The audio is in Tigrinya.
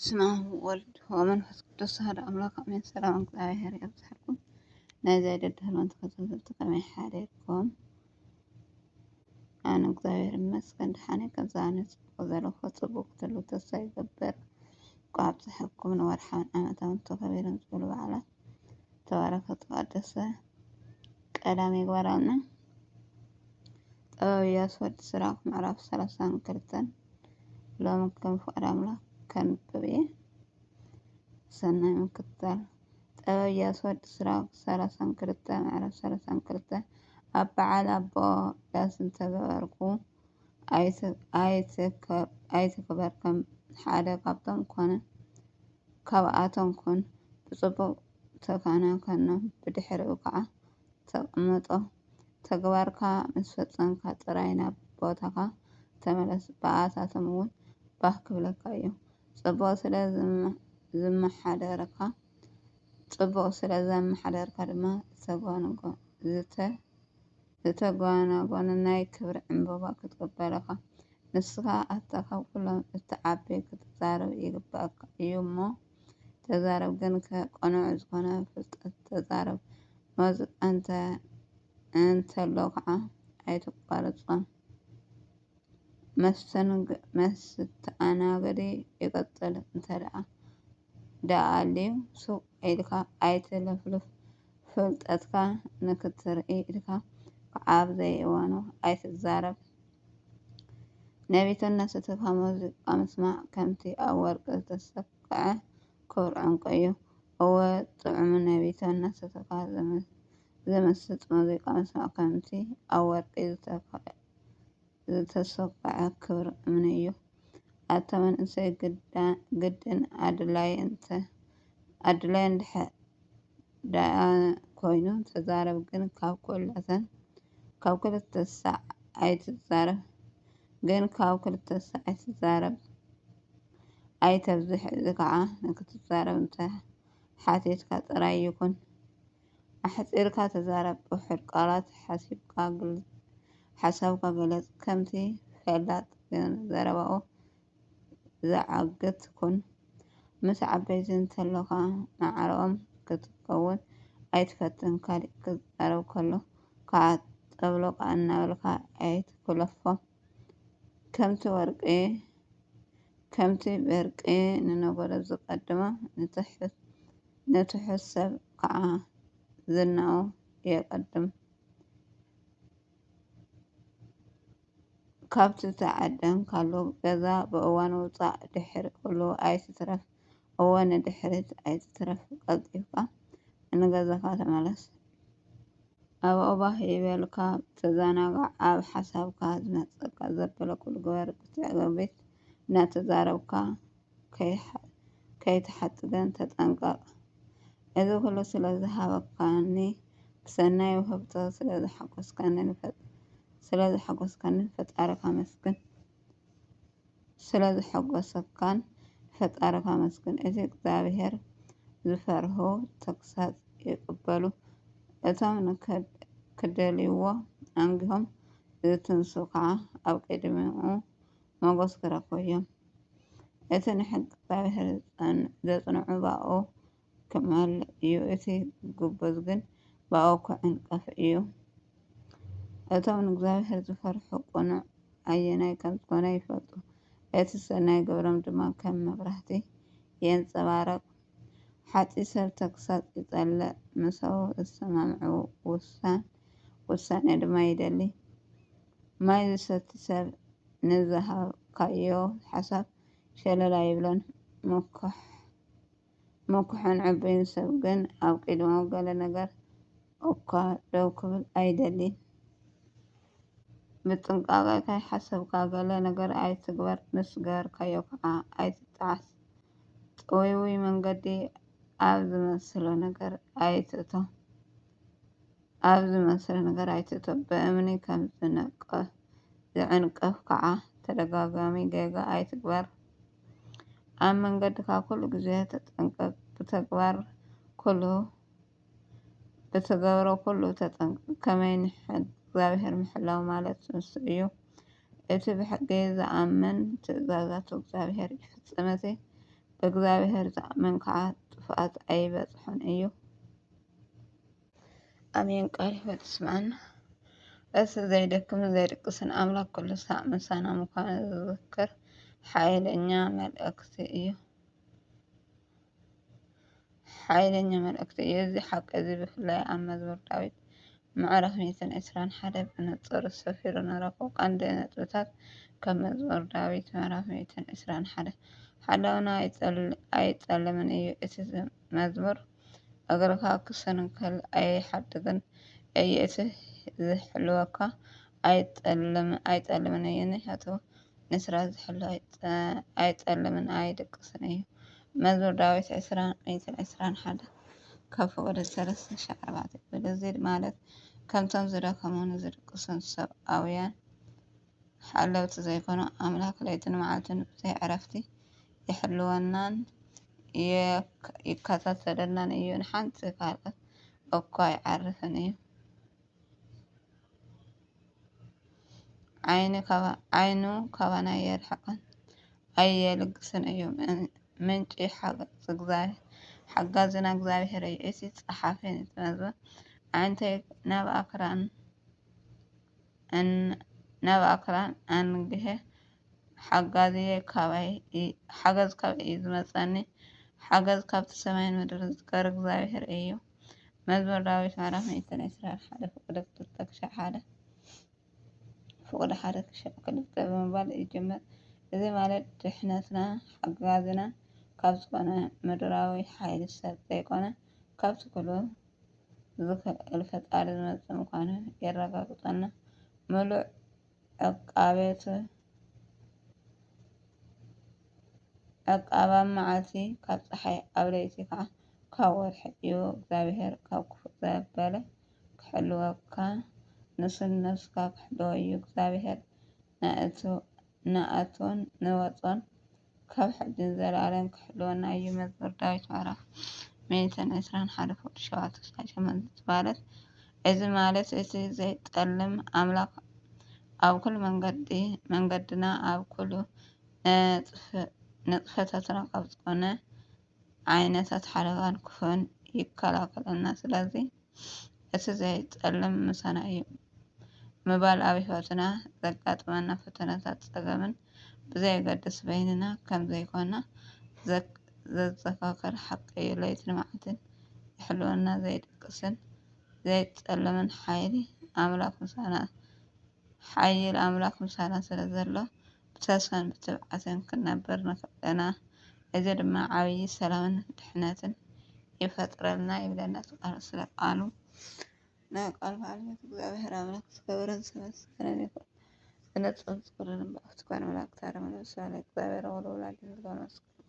اسمه ወልድ ወመንፈስ ቅዱስ አሐዱ አምላክ አሜን። ሰላም እግዚአብሔር ይብዛልኩም። ናይዚ ደድህሎን ተኸታተልቲ ከመይ ሓደርኩም? ኣነ እግዚአብሔር ይመስገን ደሓነ ከምዝኣነ ፅቡቅ ዘለኹ ፅቡቅ ክትህሉ ተስፋ ይገብር። ቋብ ፅሕኩም ንወርሓውን ዓመታውን ተኸቢሮም ዝውዕሉ በዓላት ተባረከ ተቀደሰ ቀዳም ይግበረልና። ጥበብ ኢያሱ ወዲ ሲራክ ምዕራፍ 32 ሎሚ ከም ፍቃድ ኣምላክ ከንብብ እየ። ሰናይ ምክትታል። ጥበብ ኢያሱ ወዲ ሲራክ 32 ምዕራፍ 32 ኣብ በዓል ኣቦ ዳስ እንተገበርኩ ኣይትክበር ሓደ ካብኣቶም ኩን ብፅቡቅ ተከናከኖ ብድሕሪኡ ከዓ ተቅምጦ ተግባርካ ምስ ፈፀምካ ጥራይ ናብ ቦታካ ተመለስ በኣታቶም እውን ባህ ክብለካ እዮም። ፅቡቅ ስለ ዘመሓደርካ ድማ ዝተጓናጎነ ናይ ክብሪ ዕምበባ ክትቅበለካ ንስካ ኣታ ካብ ኩሎም እትዓቢ ክትዛረብ ይግበአካ እዩ እሞ ተዛረብ ግን ቅኑዕ ዝኮነ ፍልጠት ተዛረብ። መውፅእ እንተሎ ከዓ ኣይተቋርፆን። መስተኣናገዲ ይቅፅል እንተደኣ ሱቅ ኢልካ ኣይትለፍልፍ። ፍልጠትካ ንክትርኢ ኢልካ ኣብ ዘይእዋኑ ኣይትዛረብ። ነቢይቶ እናሰተካ ሙዚቃ ምስማዕ ከምቲ ኣብ ወርቂ ዝተሰክዐ ክቡር ዕንቁ እዩ። እወ ጥዑም ነቢይቶ እናሰተካ ዘመስጥ ሙዚቃ ምስማዕ ከምቲ ኣብ ወርቂ ዝተሰክዐ ክቡር እምኒ እዩ። ኣታ መንእሰይ ግድን ኣድላይ እንድሕደኣ ኮይኑ ተዛረብ ግን ካብ ክልተ ሳዕ ኣይትዛረብ ኣይተብዝሕ። እዚ ከዓ ንክትዛረብ እንተሓቲትካ ጥራይ ይኩን። ኣሕፂርካ ተዛረብ ብውሑድ ቃላት ሓሳብካ ግለፅ። ከምቲ ፈላጥ ዘረብኡ ዘዓግት ኩን። ምስ ዓበይቲ እንተለካ ማዕርኦም ክትከውን ኣይትፈትን። ካሊእ ክዛረብ ከሎ ከዓ ጠብለቃ እናበልካ ኣይትኩለፎም። ከምቲ በርቂ ንነጎዶ ዝቀድሞ ንትሑት ሰብ ከዓ ዝናኡ የቀድም። ካብቲ ተዓደምካሉ ገዛ ብእዋኑ ውፃእ ድሕሪ ኩሉ ኣይትትረፍ። እወ ንድሕሪት ኣይትትረፍ ቀልጢፍካ ንገዛካ ተመለስ። ኣብኡ ባህ ይበለካ ተዘናጋዕ። ኣብ ሓሳብካ ዝመፀካ ዘበለ ኩሉ ግበር። ብትዕግቢት እናተዛረብካ ከይትሓትት ተጠንቀቅ። እዚ ኩሉ ስለዝሃበካኒ ብሰናይ ውህብቶ ስለዝሓጎስካን ፈጣሪካ መስግን። እቲ እግዚኣብሄር ዝፈርሁ ተግሳፅ ይቅበሉ። እቶም ንክደልይዎ ኣንጊሆም ዝትንሱ ከዓ ኣብ ቅድሚኡ ሞገስ ክረክቡ እዮም። እቲ ንሕጊ እግዚኣብሄር ዘፅንዑ ባኡ ክመልእ እዩ። እቲ ግብዝ ግን ባኡ ክዕንቀፍ እዩ። እቶም ንእግዚኣብሄር ዝፈርሑ ቅኑዕ ኣየናይ ከምዝኮነ ይፈልጡ። እቲ ሰናይ ግብሮም ድማ ከም መብራህቲ የንፀባርቅ። ሓፂ ሰብ ተግሳፅ ይፀልእ። ምሰቡ ዘሰማምዕ ውሳነ ድማ ይደሊ። ማይ ዝሰቲ ሰብ ንዝሃብካዮ ሓሳብ ሸለላ ይብሎን። ምኩሑን ዕቡይን ሰብ ግን ኣብ ቅድሚኡ ገለ ነገር እኳ ደው ክብል ኣይደልን። ብጥንቃቄ ከይሓሰብካ ገለ ነገር ኣይትግበር። ምስ ገበርካዮ ከዓ ኣይትጣዓስ። ጥውይውይ መንገዲ ኣብ ዝመስሎ ነገር ኣይትእቶ። ብእምኒ ከም ዝዕንቀፍ ከዓ ተደጋጋሚ ጌጋ ኣይትግበር። ኣብ መንገድካ ኩሉ ግዜ ተጠንቀቅ። ብትገብሮ ኩሉ ተጠንቀቅ። ከመይ እግዚኣብሄር ምሕላው ማለት ንሱ እዩ። እቲ ብሕጊ ዝኣምን ትእዛዛቱ እግዚኣብሄር ይፍፅም። እቲ ብእግዚኣብሔር ዝኣምን ከዓ ጥፍኣት ኣይበጽሖን እዩ። ኣሜን። ቃል ሕይወት ይስምዐና። እሱ ዘይደክም ዘይድቅስን ኣምላክ ኩሉ ሰዓት ምሳና ምዃኑ ዝዝክር ሓይለኛ መልእክቲ እዩ። ሓይለኛ መልእክቲ እዩ። እዚ ሓቂ እዚ ብፍላይ ኣብ መዝሙር ዳዊት ምዕራፍ 121 ብንጹር ሰፊሩ ንረኽቦ ቀንዲ ነጥብታት ከም መዝሙር ዳዊት ምዕራፍ 121 ሓላውና ኣይጸልምን እዩ። እቲ መዝሙር እግርካ ክስንከል ኣይሓድግን እዩ። እቲ ዝሕልወካ ኣይጸልምን እዩ። ንሕቱ ንስራ ዝሕልው ኣይጸልምን ኣይድቅስን እዩ። መዝሙር ዳዊት 121 ካብ ፍቕዲ 3-4 ይብል። እዚ ማለት ከምቶም ዝደከሙን ዝድቅሱን ሰብኣውያን ሓለውቲ ዘይኮኑ ኣምላክ ለይትን መዓልትን ብዘይ ዕረፍቲ ይሕልወናን ይከታተለናን እዩ። ንሓንቲ ካልኦት እኳ ይዓርፍን እዩ። ዓይኑ ካባና የርሕቕን ኣየልግስን እዩ። ምንጪ ሓጋዝና እግዚኣብሔር እዩ። እቲ ጸሓፊ ነቲ መዝሙር ዓይነተይ ናብ ኣክራን ኣንጊሄ ሓጋዝየ ሓገዝ ካበይ እዩ ዝመጸኒ? ሓገዝ ካብቲ ሰማይን ምድርን ዝገር እግዚኣብሔር እዩ። መዝሙር ዳዊት ምዕራፍ 121 ፍቕዲ 1-2 ብምባል ይጅምር። እዚ ማለት ድሕነትና ሓጋዝና ካብ ዝኾነ ምድራዊ ሓይሊ ሰብ ዘይኮነ ካብቲ ኩሉ ዝኽእል ፈጣሪ ዝመጽእ ምዃኑ የረጋግጸልና። ምሉእ ዕቃባ መዓልቲ ካብ ፀሓይ ኣብ ለይቲ ከዓ ካብ ወርሒ እዩ። እግዚኣብሔር ካብ ክፉእ ዘበለ ክሕልወካ ንስን ነፍስካ ክሕልዎ እዩ። እግዚኣብሔር ንኣቶን ንወፆን ካብ ሕጂን ዘለኣለም ክሕልወና እዩ። መዝሙር ዳዊት ምዕራፍ 121 ፍቕዲ 7-8 ማለት እዚ ማለት እቲ ዘይጠልም ኣምላክ ኣብ ኩሉ መንገድና ኣብ ኩሉ ንጥፈታትና ካብ ዝኾነ ዓይነታት ሓደጋን ክፉእን ይከላኸለልና። ስለዚ እቲ ዘይጠልም ምሳና እዩ ምባል ኣብ ህይወትና ዘጋጥመና ፈተነታት ፀገምን ብዘየገድስ በይንና ከም ዘይኮና ዘዘካክር ሓቂ እዩ። ለይትን መዓልትን ይሕልወና ዘይድቅስን ዘይጸልምን ሓይሊ ኣምላክ ምሳና ስለ ዘሎ ብተስፋን ብትብዓትን ክንነብር ንኽእለና። እዚ ድማ ዓብይ ሰላምን ድሕነትን ይፈጥረልና ይብለና ስለ ቃሉ። ናይ ቃል ባለቤት እግዚአብሔር አምላክ ዝከበረን ዝተመስገነን ይሁን። ዝነጽን ዝክብርን በአፍት ኮነ መላእክት አረመነ እግዚአብሔር ወደ ወላዲቱ ተመስገን።